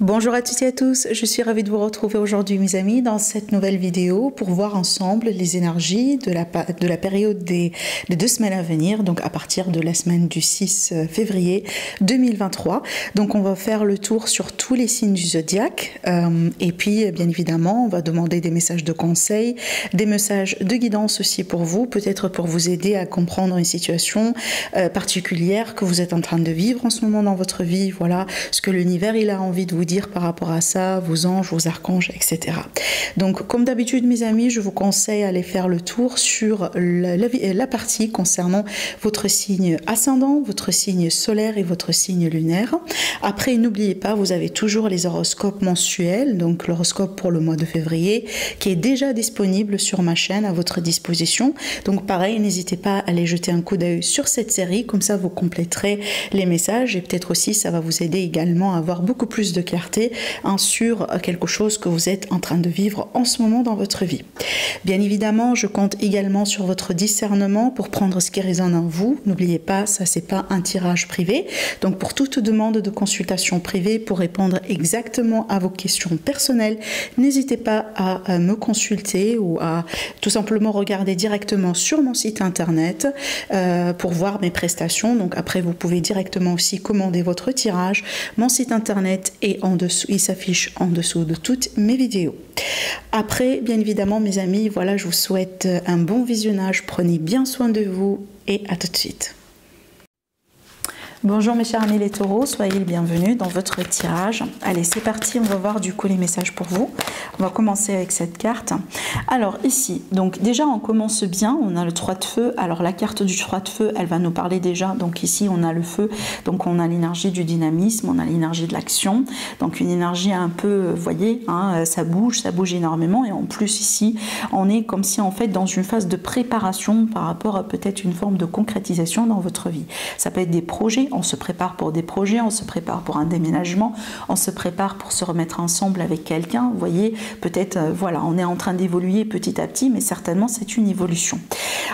Bonjour à toutes et à tous, je suis ravie de vous retrouver aujourd'hui mes amis dans cette nouvelle vidéo pour voir ensemble les énergies de la période des 2 semaines à venir, donc à partir de la semaine du 6 février 2023. Donc on va faire le tour sur tous les signes du zodiaque et puis bien évidemment on va demander des messages de conseil, des messages de guidance aussi pour vous, peut-être pour vous aider à comprendre une situation particulière que vous êtes en train de vivre en ce moment dans votre vie, voilà ce que l'univers il a envie de vous dire par rapport à ça, vos anges, vos archanges, etc. Donc, comme d'habitude, mes amis, je vous conseille d'aller faire le tour sur la partie concernant votre signe ascendant, votre signe solaire et votre signe lunaire. Après, n'oubliez pas, vous avez toujours les horoscopes mensuels, donc l'horoscope pour le mois de février, qui est déjà disponible sur ma chaîne à votre disposition. Donc, pareil, n'hésitez pas à aller jeter un coup d'œil sur cette série, comme ça vous compléterez les messages et peut-être aussi ça va vous aider également à avoir beaucoup plus de clarté sur quelque chose que vous êtes en train de vivre en ce moment dans votre vie. Bien évidemment, je compte également sur votre discernement pour prendre ce qui résonne en vous. N'oubliez pas, ça c'est pas un tirage privé. Donc pour toute demande de consultation privée pour répondre exactement à vos questions personnelles, n'hésitez pas à me consulter ou à tout simplement regarder directement sur mon site internet pour voir mes prestations. Donc après, vous pouvez directement aussi commander votre tirage. Mon site internet est en dessous, il s'affiche en dessous de toutes mes vidéos. Après, bien évidemment, mes amis, voilà, je vous souhaite un bon visionnage. Prenez bien soin de vous et à tout de suite. Bonjour mes chers amis les taureaux, soyez les bienvenus dans votre tirage. Allez, c'est parti, on va voir du coup les messages pour vous. On va commencer avec cette carte. Alors ici, donc déjà on commence bien, on a le 3 de feu. Alors la carte du 3 de feu, elle va nous parler déjà. Donc ici on a le feu, donc on a l'énergie du dynamisme, on a l'énergie de l'action. Donc une énergie un peu, vous voyez, hein, ça bouge énormément. Et en plus ici, on est comme si en fait dans une phase de préparation par rapport à peut-être une forme de concrétisation dans votre vie. Ça peut être des projets. On se prépare pour des projets, on se prépare pour un déménagement, on se prépare pour se remettre ensemble avec quelqu'un. Vous voyez, peut-être, voilà, on est en train d'évoluer petit à petit, mais certainement c'est une évolution.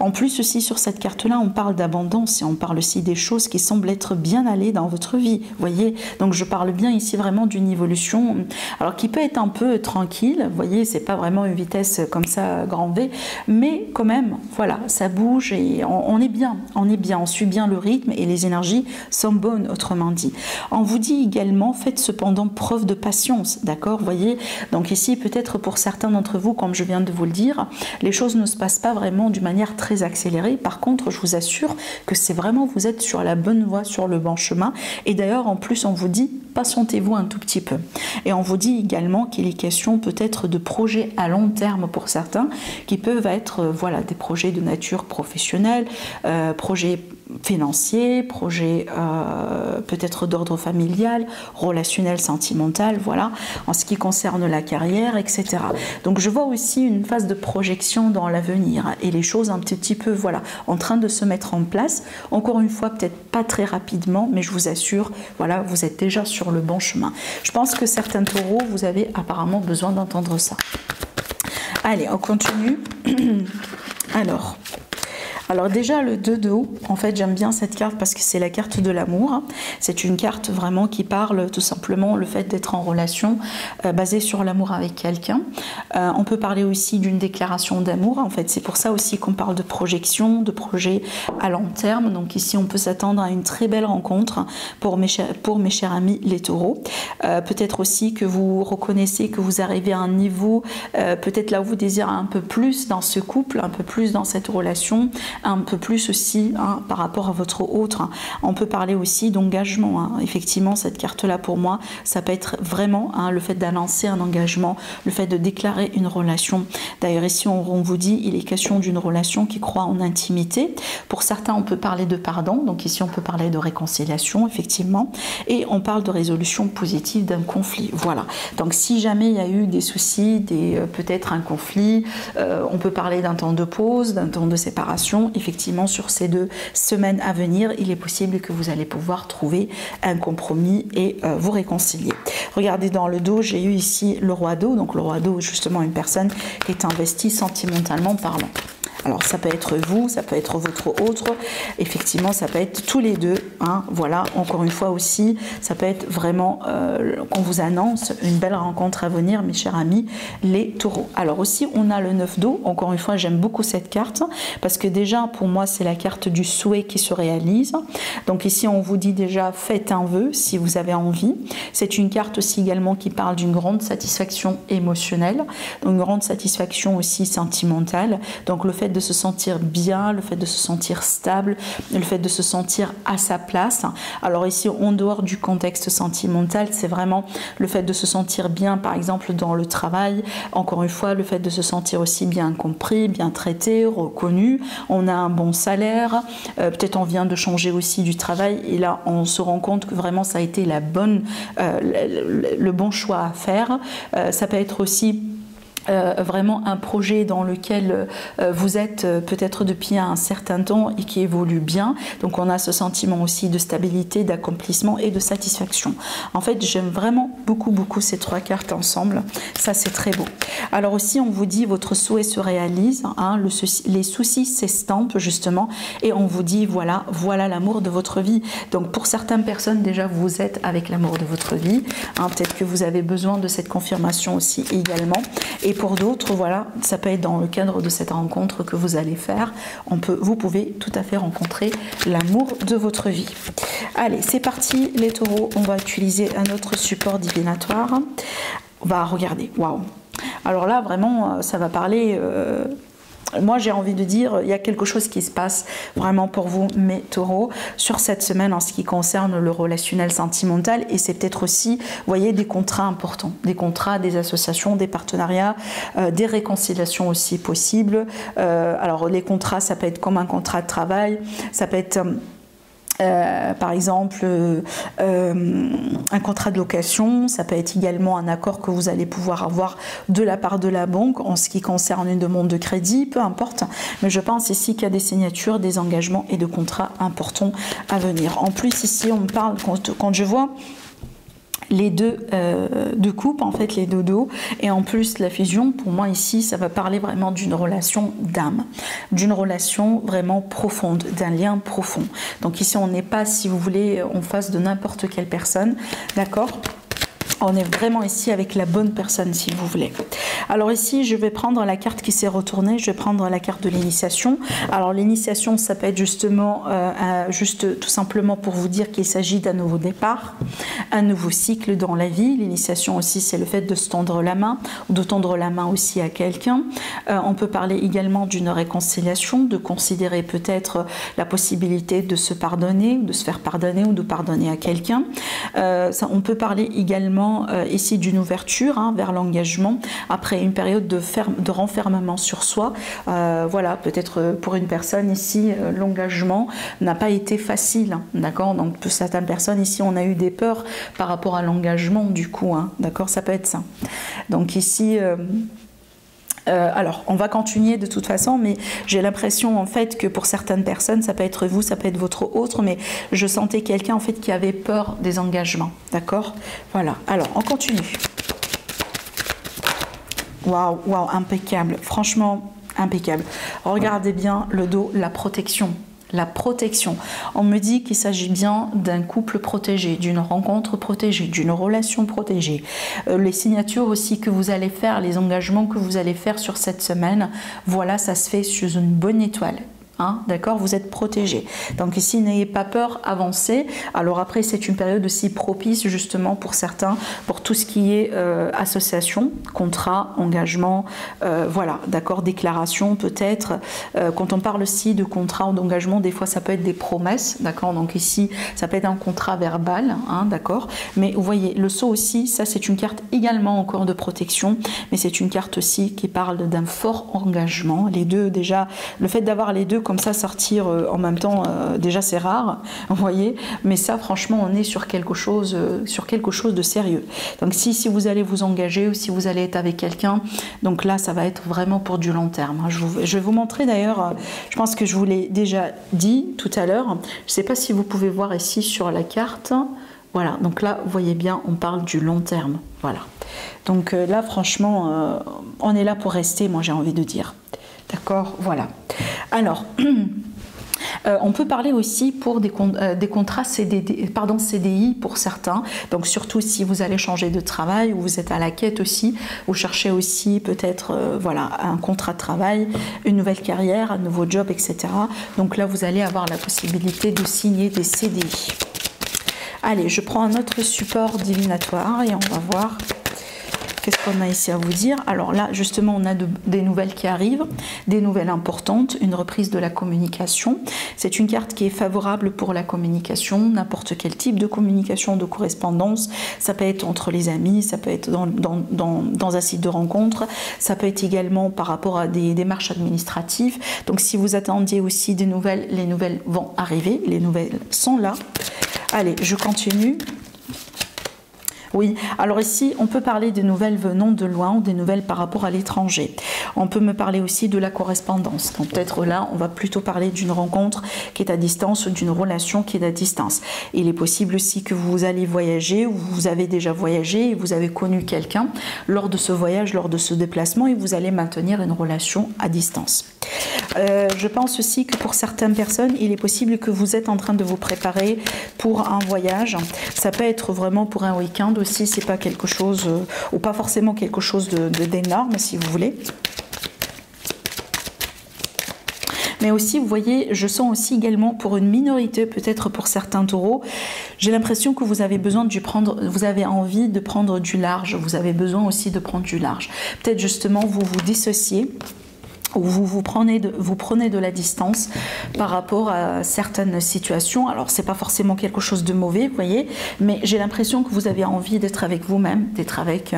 En plus aussi sur cette carte-là, on parle d'abondance et on parle aussi des choses qui semblent être bien allées dans votre vie. Vous voyez, donc je parle bien ici vraiment d'une évolution, alors qui peut être un peu tranquille. Vous voyez, c'est pas vraiment une vitesse comme ça grand V, mais quand même, voilà, ça bouge et on est bien, on suit bien le rythme et les énergies sont bonnes, autrement dit. On vous dit également, faites cependant preuve de patience, d'accord, vous voyez, donc ici peut-être pour certains d'entre vous, comme je viens de vous le dire, les choses ne se passent pas vraiment d'une manière très accélérée. Par contre, je vous assure que c'est vraiment, vous êtes sur la bonne voie, sur le bon chemin, et d'ailleurs en plus on vous dit, patientez-vous un tout petit peu. Et on vous dit également qu'il est question peut-être de projets à long terme pour certains, qui peuvent être, voilà, des projets de nature professionnelle, projets financiers, projets peut-être d'ordre familial, relationnel, sentimental, voilà, en ce qui concerne la carrière, etc. Donc je vois aussi une phase de projection dans l'avenir et les choses un petit peu, voilà, en train de se mettre en place. Encore une fois, peut-être pas très rapidement, mais je vous assure, voilà, vous êtes déjà sur le bon chemin. Je pense que certains taureaux, vous avez apparemment besoin d'entendre ça. Allez, on continue. Alors déjà le 2 de haut, en fait j'aime bien cette carte parce que c'est la carte de l'amour. C'est une carte vraiment qui parle tout simplement le fait d'être en relation basée sur l'amour avec quelqu'un. On peut parler aussi d'une déclaration d'amour. En fait c'est pour ça aussi qu'on parle de projection, de projet à long terme. Donc ici on peut s'attendre à une très belle rencontre pour mes chers amis les taureaux. Peut-être aussi que vous reconnaissez que vous arrivez à un niveau peut-être là où vous désirez un peu plus dans ce couple, un peu plus dans cette relation, un peu plus aussi par rapport à votre autre. On peut parler aussi d'engagement. Effectivement, cette carte-là, pour moi, ça peut être vraiment le fait d'annoncer un engagement, le fait de déclarer une relation. D'ailleurs, ici, on vous dit, il est question d'une relation qui croit en intimité. Pour certains, on peut parler de pardon. Donc ici, on peut parler de réconciliation, effectivement. Et on parle de résolution positive d'un conflit. Voilà. Donc, si jamais il y a eu des soucis, peut-être un conflit, on peut parler d'un temps de pause, d'un temps de séparation. Effectivement, sur ces 2 semaines à venir, il est possible que vous allez pouvoir trouver un compromis et vous réconcilier. Regardez dans le dos, j'ai eu ici le roi d'eau. Donc le roi d'eau, justement, une personne qui est investie sentimentalement parlant. Alors ça peut être vous, ça peut être votre autre, effectivement ça peut être tous les deux, hein. Voilà, encore une fois aussi, ça peut être vraiment qu'on vous annonce une belle rencontre à venir, mes chers amis, les taureaux. Alors aussi on a le 9 d'eau, encore une fois j'aime beaucoup cette carte, parce que déjà pour moi c'est la carte du souhait qui se réalise. Donc ici on vous dit déjà faites un vœu si vous avez envie. C'est une carte aussi également qui parle d'une grande satisfaction émotionnelle, donc une grande satisfaction aussi sentimentale, donc le fait de se sentir bien, le fait de se sentir stable, le fait de se sentir à sa place. Alors ici, en dehors du contexte sentimental, c'est vraiment le fait de se sentir bien, par exemple, dans le travail. Encore une fois, le fait de se sentir aussi bien compris, bien traité, reconnu. On a un bon salaire. Peut-être on vient de changer aussi du travail. Et là, on se rend compte que vraiment, ça a été le bon choix à faire. Ça peut être aussi vraiment un projet dans lequel vous êtes peut-être depuis un certain temps et qui évolue bien. Donc on a ce sentiment aussi de stabilité, d'accomplissement et de satisfaction. En fait, j'aime vraiment beaucoup ces trois cartes ensemble. Ça, c'est très beau. Alors aussi, on vous dit votre souhait se réalise, hein, les soucis s'estampent justement et on vous dit voilà l'amour de votre vie. Donc pour certaines personnes, déjà, vous êtes avec l'amour de votre vie. Hein, peut-être que vous avez besoin de cette confirmation aussi également. Et pour d'autres, voilà, ça peut être dans le cadre de cette rencontre que vous allez faire. Vous pouvez tout à fait rencontrer l'amour de votre vie. Allez, c'est parti les taureaux. On va utiliser un autre support divinatoire. On va regarder. Waouh! Alors là, vraiment, ça va parler... moi, j'ai envie de dire, il y a quelque chose qui se passe vraiment pour vous, mes taureaux, sur cette semaine en ce qui concerne le relationnel sentimental. Et c'est peut-être aussi, vous voyez, des contrats importants. Des contrats, des associations, des partenariats, des réconciliations aussi possibles. Alors, les contrats, ça peut être comme un contrat de travail. Ça peut être... par exemple un contrat de location, ça peut être également un accord que vous allez pouvoir avoir de la part de la banque en ce qui concerne une demande de crédit, peu importe, mais je pense ici qu'il y a des signatures, des engagements et de contrats importants à venir. En plus ici on me parle, quand je vois les deux de coupe, en fait les deux dos, et en plus la fusion, pour moi ici ça va parler vraiment d'une relation d'âme, d'une relation vraiment profonde, d'un lien profond. Donc ici on n'est pas, si vous voulez, en face de n'importe quelle personne, d'accord ? On est vraiment ici avec la bonne personne, si vous voulez. Alors ici, je vais prendre la carte qui s'est retournée. Je vais prendre la carte de l'initiation. Alors l'initiation, ça peut être justement, juste tout simplement pour vous dire qu'il s'agit d'un nouveau départ, un nouveau cycle dans la vie. L'initiation aussi, c'est le fait de se tendre la main, ou de tendre la main aussi à quelqu'un. On peut parler également d'une réconciliation, de considérer peut-être la possibilité de se pardonner, de se faire pardonner ou de pardonner à quelqu'un. On peut parler également ici d'une ouverture vers l'engagement après une période de renfermement sur soi. Voilà, peut-être pour une personne ici, l'engagement n'a pas été facile, d'accord. Donc pour certaines personnes ici, on a eu des peurs par rapport à l'engagement du coup, d'accord, ça peut être ça. Donc ici... alors, on va continuer de toute façon, mais j'ai l'impression en fait que pour certaines personnes, ça peut être vous, ça peut être votre autre, mais je sentais quelqu'un en fait qui avait peur des engagements, d'accord? Voilà, alors on continue. Waouh, waouh, impeccable, franchement impeccable. Regardez bien le dos, la protection. La protection. On me dit qu'il s'agit bien d'un couple protégé, d'une rencontre protégée, d'une relation protégée. Les signatures aussi que vous allez faire, les engagements que vous allez faire sur cette semaine, voilà, ça se fait sous une bonne étoile. D'accord, vous êtes protégé. Donc ici, n'ayez pas peur, avancez. Alors après, c'est une période aussi propice justement pour certains, pour tout ce qui est association, contrat, engagement, voilà, d'accord, déclaration peut-être. Quand on parle aussi de contrat ou d'engagement, des fois ça peut être des promesses, d'accord. Donc ici, ça peut être un contrat verbal, d'accord. Mais vous voyez, le sceau aussi, ça c'est une carte également encore de protection, mais c'est une carte aussi qui parle d'un fort engagement. Les deux, déjà, le fait d'avoir les deux comme ça sortir en même temps, déjà c'est rare, vous voyez, mais ça franchement on est sur quelque chose de sérieux. Donc si vous allez vous engager ou si vous allez être avec quelqu'un, donc là ça va être vraiment pour du long terme. Je vais vous montrer d'ailleurs, je pense que je vous l'ai déjà dit tout à l'heure, je ne sais pas si vous pouvez voir ici sur la carte, voilà, donc là vous voyez bien on parle du long terme, voilà. Donc là franchement on est là pour rester, moi j'ai envie de dire. D'accord, voilà. Alors, on peut parler aussi pour des contrats CDI pour certains. Donc surtout si vous allez changer de travail ou vous êtes à la quête aussi, vous cherchez aussi peut-être voilà, un contrat de travail, une nouvelle carrière, un nouveau job, etc. Donc là, vous allez avoir la possibilité de signer des CDI. Allez, je prends un autre support divinatoire et on va voir qu'est-ce qu'on a ici à vous dire. Alors là, justement, on a des nouvelles qui arrivent, des nouvelles importantes, une reprise de la communication. C'est une carte qui est favorable pour la communication, n'importe quel type de communication, de correspondance. Ça peut être entre les amis, ça peut être dans un site de rencontre, ça peut être également par rapport à des démarches administratives. Donc si vous attendiez aussi des nouvelles, les nouvelles vont arriver, les nouvelles sont là. Allez, je continue. Oui, alors ici, on peut parler de nouvelles venant de loin ou des nouvelles par rapport à l'étranger. On peut me parler aussi de la correspondance. Donc peut-être là, on va plutôt parler d'une rencontre qui est à distance ou d'une relation qui est à distance. Il est possible aussi que vous allez voyager ou vous avez déjà voyagé et vous avez connu quelqu'un lors de ce voyage, lors de ce déplacement et vous allez maintenir une relation à distance. Je pense aussi que pour certaines personnes, il est possible que vous êtes en train de vous préparer pour un voyage. Ça peut être vraiment pour un week-end aussi, c'est pas quelque chose, ou pas forcément quelque chose d'énorme si vous voulez. Mais aussi, vous voyez, je sens aussi également pour une minorité, peut-être pour certains taureaux, j'ai l'impression que vous avez besoin vous avez envie de prendre du large, vous avez besoin aussi de prendre du large. Peut-être justement, vous vous dissociez, ou vous prenez de la distance par rapport à certaines situations. Alors, c'est pas forcément quelque chose de mauvais, vous voyez, mais j'ai l'impression que vous avez envie d'être avec vous-même, d'être avec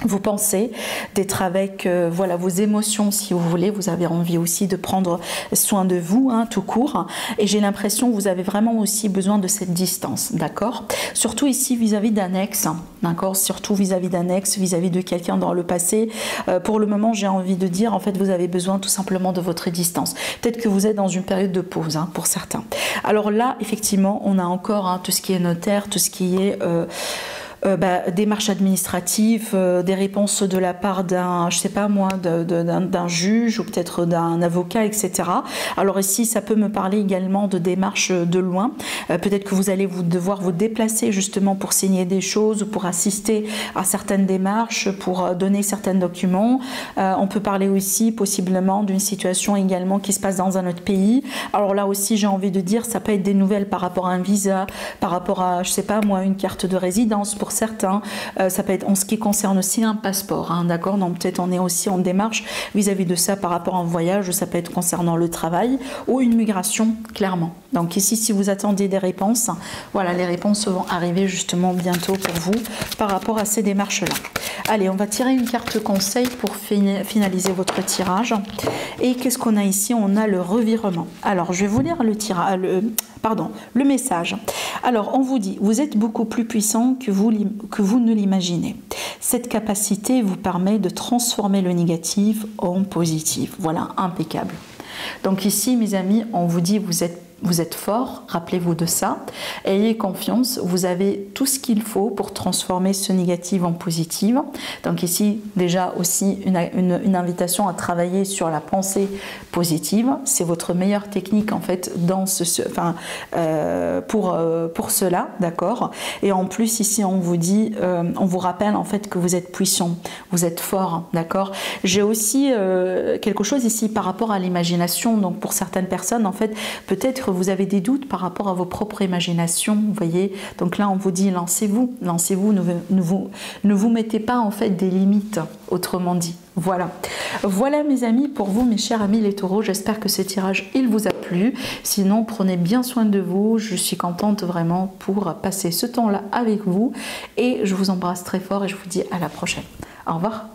vos pensées, d'être avec voilà, vos émotions si vous voulez. Vous avez envie aussi de prendre soin de vous, hein, tout court. Et j'ai l'impression que vous avez vraiment aussi besoin de cette distance, d'accord? Surtout ici vis-à-vis d'un ex, d'accord? Surtout vis-à-vis d'un ex, vis-à-vis de quelqu'un dans le passé. Pour le moment, j'ai envie de dire, en fait, vous avez besoin tout simplement de votre distance. Peut-être que vous êtes dans une période de pause, hein, pour certains. Alors là, effectivement, on a encore hein, tout ce qui est notaire, tout ce qui est... démarches administratives, des réponses de la part d'un, je sais pas moi, d'un juge ou peut-être d'un avocat, etc. Alors ici, ça peut me parler également de démarches de loin. Peut-être que vous allez devoir vous déplacer justement pour signer des choses, pour assister à certaines démarches, pour donner certains documents. On peut parler aussi possiblement d'une situation également qui se passe dans un autre pays. Alors là aussi, j'ai envie de dire, ça peut être des nouvelles par rapport à un visa, par rapport à, je sais pas moi, une carte de résidence pour certains, ça peut être en ce qui concerne aussi un passeport, hein, d'accord? Donc peut-être on est aussi en démarche vis-à-vis de ça par rapport à un voyage, ça peut être concernant le travail ou une migration, clairement. Donc ici, si vous attendez des réponses, voilà, les réponses vont arriver justement bientôt pour vous par rapport à ces démarches-là. Allez, on va tirer une carte conseil pour finaliser votre tirage. Et qu'est-ce qu'on a ici? On a le revirement. Alors, je vais vous lire le message. Alors, on vous dit, vous êtes beaucoup plus puissant que vous ne l'imaginez. Cette capacité vous permet de transformer le négatif en positif. Voilà, impeccable. Donc ici, mes amis, on vous dit, vous êtes fort, rappelez-vous de ça, ayez confiance, vous avez tout ce qu'il faut pour transformer ce négatif en positif. Donc ici, déjà aussi une invitation à travailler sur la pensée positive. C'est votre meilleure technique en fait dans pour cela, d'accord? Et en plus ici, on vous dit, on vous rappelle en fait que vous êtes puissant, vous êtes fort, d'accord? J'ai aussi quelque chose ici par rapport à l'imagination. Donc pour certaines personnes, en fait, peut-être vous avez des doutes par rapport à vos propres imaginations, vous voyez. Donc là, on vous dit, lancez-vous, lancez-vous, ne vous mettez pas en fait des limites, autrement dit. Voilà. Voilà mes amis, pour vous, mes chers amis les taureaux, j'espère que ce tirage, il vous a plu. Sinon, prenez bien soin de vous. Je suis contente vraiment pour passer ce temps-là avec vous. Et je vous embrasse très fort et je vous dis à la prochaine. Au revoir.